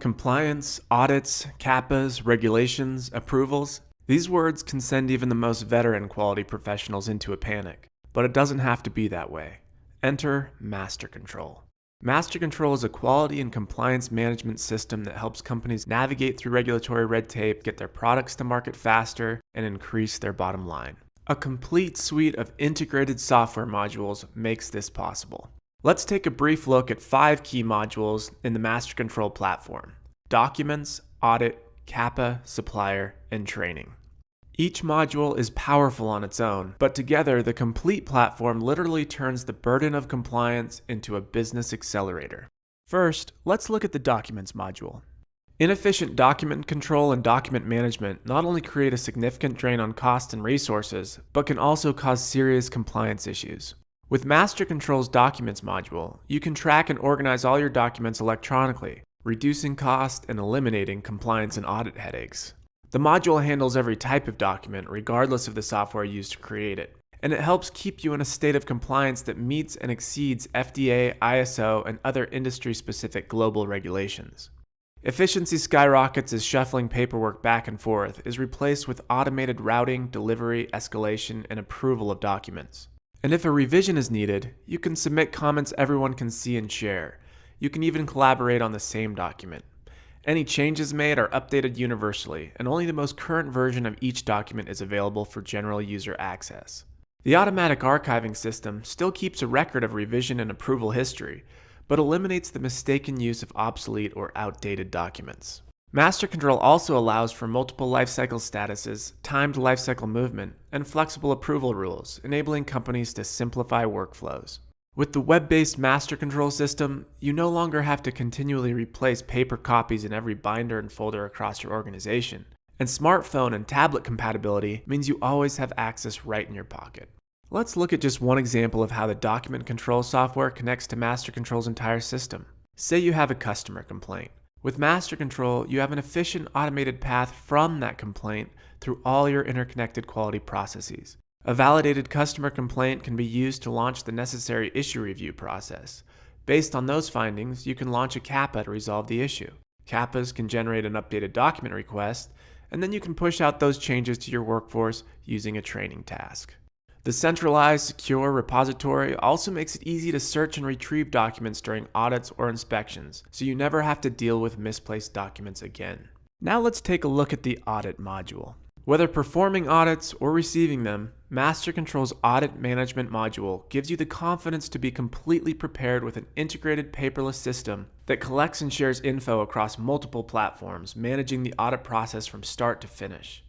Compliance, audits, CAPAs, regulations, approvals. These words can send even the most veteran quality professionals into a panic, but it doesn't have to be that way. Enter MasterControl. MasterControl is a quality and compliance management system that helps companies navigate through regulatory red tape, get their products to market faster, and increase their bottom line. A complete suite of integrated software modules makes this possible. Let's take a brief look at 5 key modules in the MasterControl platform: Documents, Audit, CAPA, Supplier, and Training. Each module is powerful on its own, but together the complete platform literally turns the burden of compliance into a business accelerator. First, let's look at the Documents module. Inefficient document control and document management not only create a significant drain on cost and resources, but can also cause serious compliance issues. With MasterControl's Documents module, you can track and organize all your documents electronically, reducing cost and eliminating compliance and audit headaches. The module handles every type of document, regardless of the software used to create it, and it helps keep you in a state of compliance that meets and exceeds FDA, ISO, and other industry-specific global regulations. Efficiency skyrockets as shuffling paperwork back and forth is replaced with automated routing, delivery, escalation, and approval of documents. And if a revision is needed, you can submit comments everyone can see and share. You can even collaborate on the same document. Any changes made are updated universally, and only the most current version of each document is available for general user access. The automatic archiving system still keeps a record of revision and approval history, but eliminates the mistaken use of obsolete or outdated documents. MasterControl also allows for multiple lifecycle statuses, timed lifecycle movement, and flexible approval rules, enabling companies to simplify workflows. With the web-based MasterControl system, you no longer have to continually replace paper copies in every binder and folder across your organization, and smartphone and tablet compatibility means you always have access right in your pocket. Let's look at just one example of how the document control software connects to MasterControl's entire system. Say you have a customer complaint. With MasterControl, you have an efficient automated path from that complaint through all your interconnected quality processes. A validated customer complaint can be used to launch the necessary issue review process. Based on those findings, you can launch a CAPA to resolve the issue. CAPAs can generate an updated document request, and then you can push out those changes to your workforce using a training task. The centralized, secure repository also makes it easy to search and retrieve documents during audits or inspections, so you never have to deal with misplaced documents again. Now let's take a look at the Audit module. Whether performing audits or receiving them, MasterControl's Audit Management module gives you the confidence to be completely prepared with an integrated paperless system that collects and shares info across multiple platforms, managing the audit process from start to finish.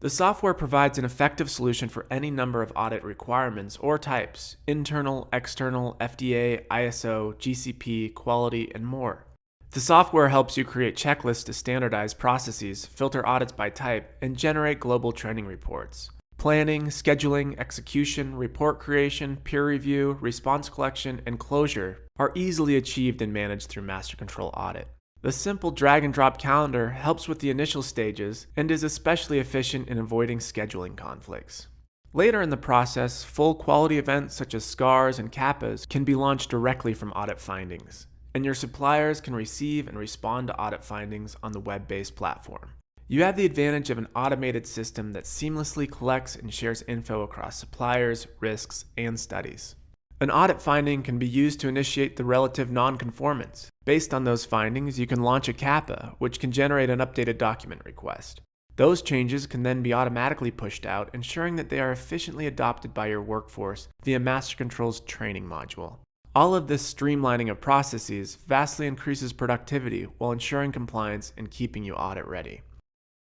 The software provides an effective solution for any number of audit requirements or types: internal, external, FDA, ISO, GCP, quality, and more. The software helps you create checklists to standardize processes, filter audits by type, and generate global training reports. Planning, scheduling, execution, report creation, peer review, response collection, and closure are easily achieved and managed through MasterControl Audit. The simple drag-and-drop calendar helps with the initial stages and is especially efficient in avoiding scheduling conflicts. Later in the process, full quality events such as SCARs and CAPAs can be launched directly from audit findings, and your suppliers can receive and respond to audit findings on the web-based platform. You have the advantage of an automated system that seamlessly collects and shares info across suppliers, risks, and studies. An audit finding can be used to initiate the relative non-conformance. Based on those findings, you can launch a CAPA, which can generate an updated document request. Those changes can then be automatically pushed out, ensuring that they are efficiently adopted by your workforce via MasterControl's training module. All of this streamlining of processes vastly increases productivity while ensuring compliance and keeping you audit ready.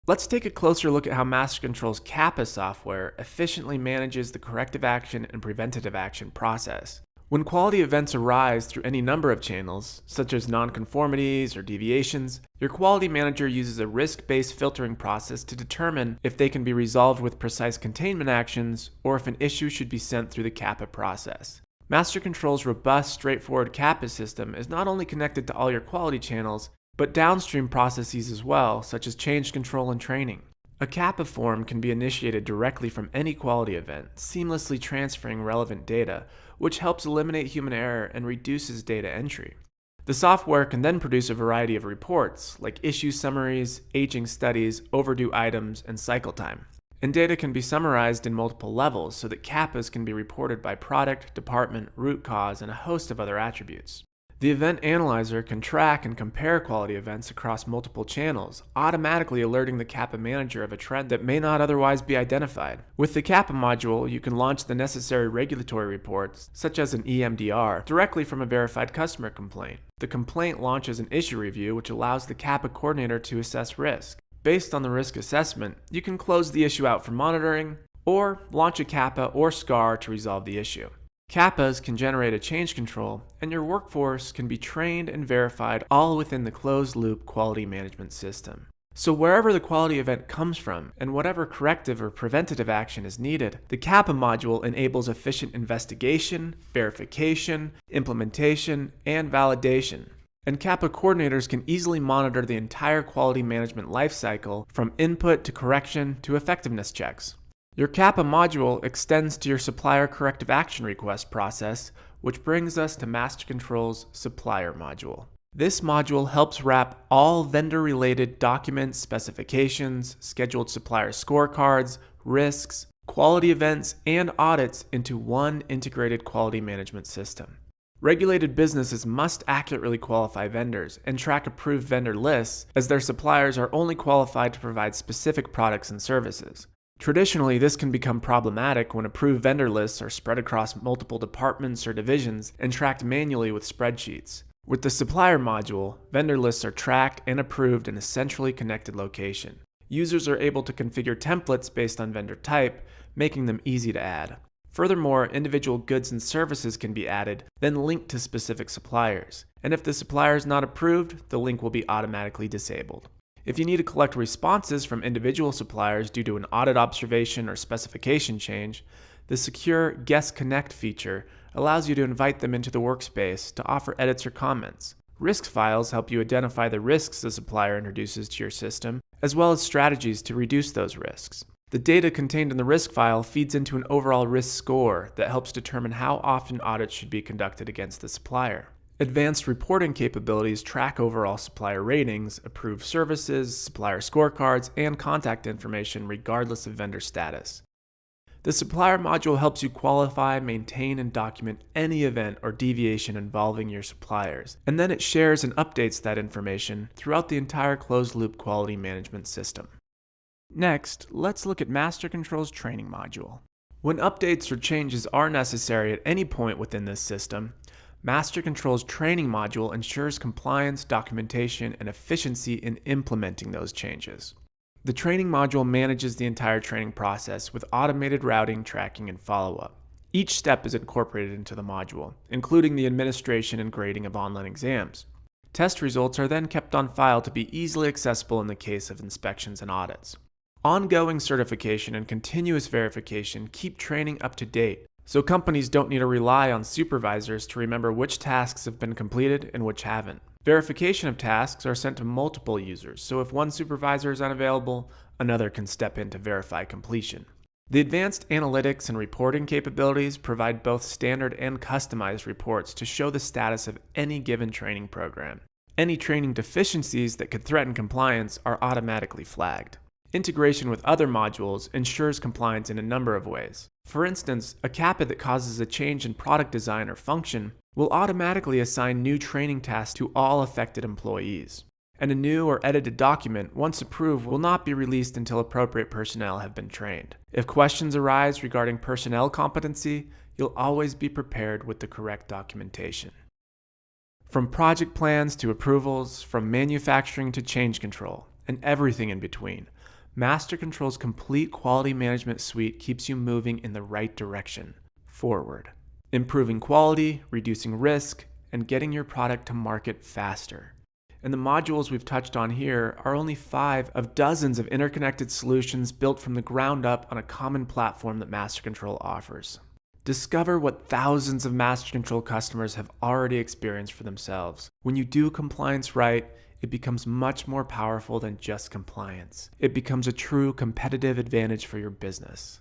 Let's take a closer look at how MasterControl's CAPA software efficiently manages the corrective action and preventative action process. When quality events arise through any number of channels, such as nonconformities or deviations, your quality manager uses a risk-based filtering process to determine if they can be resolved with precise containment actions or if an issue should be sent through the CAPA process. MasterControl's robust, straightforward CAPA system is not only connected to all your quality channels, but downstream processes as well, such as change control and training. A CAPA form can be initiated directly from any quality event, seamlessly transferring relevant data, which helps eliminate human error and reduces data entry. The software can then produce a variety of reports, like issue summaries, aging studies, overdue items, and cycle time. And data can be summarized in multiple levels so that CAPAs can be reported by product, department, root cause, and a host of other attributes. The event analyzer can track and compare quality events across multiple channels, automatically alerting the CAPA manager of a trend that may not otherwise be identified. With the CAPA module, you can launch the necessary regulatory reports, such as an EMDR, directly from a verified customer complaint. The complaint launches an issue review, which allows the CAPA coordinator to assess risk. Based on the risk assessment, you can close the issue out for monitoring, or launch a CAPA or SCAR to resolve the issue. CAPAs can generate a change control, and your workforce can be trained and verified all within the closed-loop quality management system. So wherever the quality event comes from, and whatever corrective or preventative action is needed, the CAPA module enables efficient investigation, verification, implementation, and validation. And CAPA coordinators can easily monitor the entire quality management lifecycle from input to correction to effectiveness checks. Your CAPA module extends to your supplier corrective action request process, which brings us to MasterControl's Supplier module. This module helps wrap all vendor-related documents, specifications, scheduled supplier scorecards, risks, quality events, and audits into one integrated quality management system. Regulated businesses must accurately qualify vendors and track approved vendor lists, as their suppliers are only qualified to provide specific products and services. Traditionally, this can become problematic when approved vendor lists are spread across multiple departments or divisions and tracked manually with spreadsheets. With the Supplier module, vendor lists are tracked and approved in a centrally connected location. Users are able to configure templates based on vendor type, making them easy to add. Furthermore, individual goods and services can be added, then linked to specific suppliers. And if the supplier is not approved, the link will be automatically disabled. If you need to collect responses from individual suppliers due to an audit observation or specification change, the secure Guest Connect feature allows you to invite them into the workspace to offer edits or comments. Risk files help you identify the risks the supplier introduces to your system, as well as strategies to reduce those risks. The data contained in the risk file feeds into an overall risk score that helps determine how often audits should be conducted against the supplier. Advanced reporting capabilities track overall supplier ratings, approved services, supplier scorecards, and contact information regardless of vendor status. The Supplier module helps you qualify, maintain, and document any event or deviation involving your suppliers, and then it shares and updates that information throughout the entire closed-loop quality management system. Next, let's look at MasterControl's training module. When updates or changes are necessary at any point within this system, MasterControl's training module ensures compliance, documentation, and efficiency in implementing those changes. The training module manages the entire training process with automated routing, tracking, and follow-up. Each step is incorporated into the module, including the administration and grading of online exams. Test results are then kept on file to be easily accessible in the case of inspections and audits. Ongoing certification and continuous verification keep training up to date, so companies don't need to rely on supervisors to remember which tasks have been completed and which haven't. Verification of tasks are sent to multiple users, so if one supervisor is unavailable, another can step in to verify completion. The advanced analytics and reporting capabilities provide both standard and customized reports to show the status of any given training program. Any training deficiencies that could threaten compliance are automatically flagged. Integration with other modules ensures compliance in a number of ways. For instance, a CAPA that causes a change in product design or function will automatically assign new training tasks to all affected employees. And a new or edited document, once approved, will not be released until appropriate personnel have been trained. If questions arise regarding personnel competency, you'll always be prepared with the correct documentation. From project plans to approvals, from manufacturing to change control, and everything in between, MasterControl's complete quality management suite keeps you moving in the right direction, forward, improving quality, reducing risk, and getting your product to market faster. And the modules we've touched on here are only 5 of dozens of interconnected solutions built from the ground up on a common platform that MasterControl offers. Discover what thousands of MasterControl customers have already experienced for themselves. When you do compliance right, it becomes much more powerful than just compliance. It becomes a true competitive advantage for your business.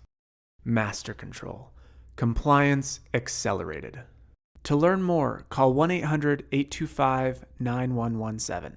MasterControl. Compliance accelerated. To learn more, call 1-800-825-9117.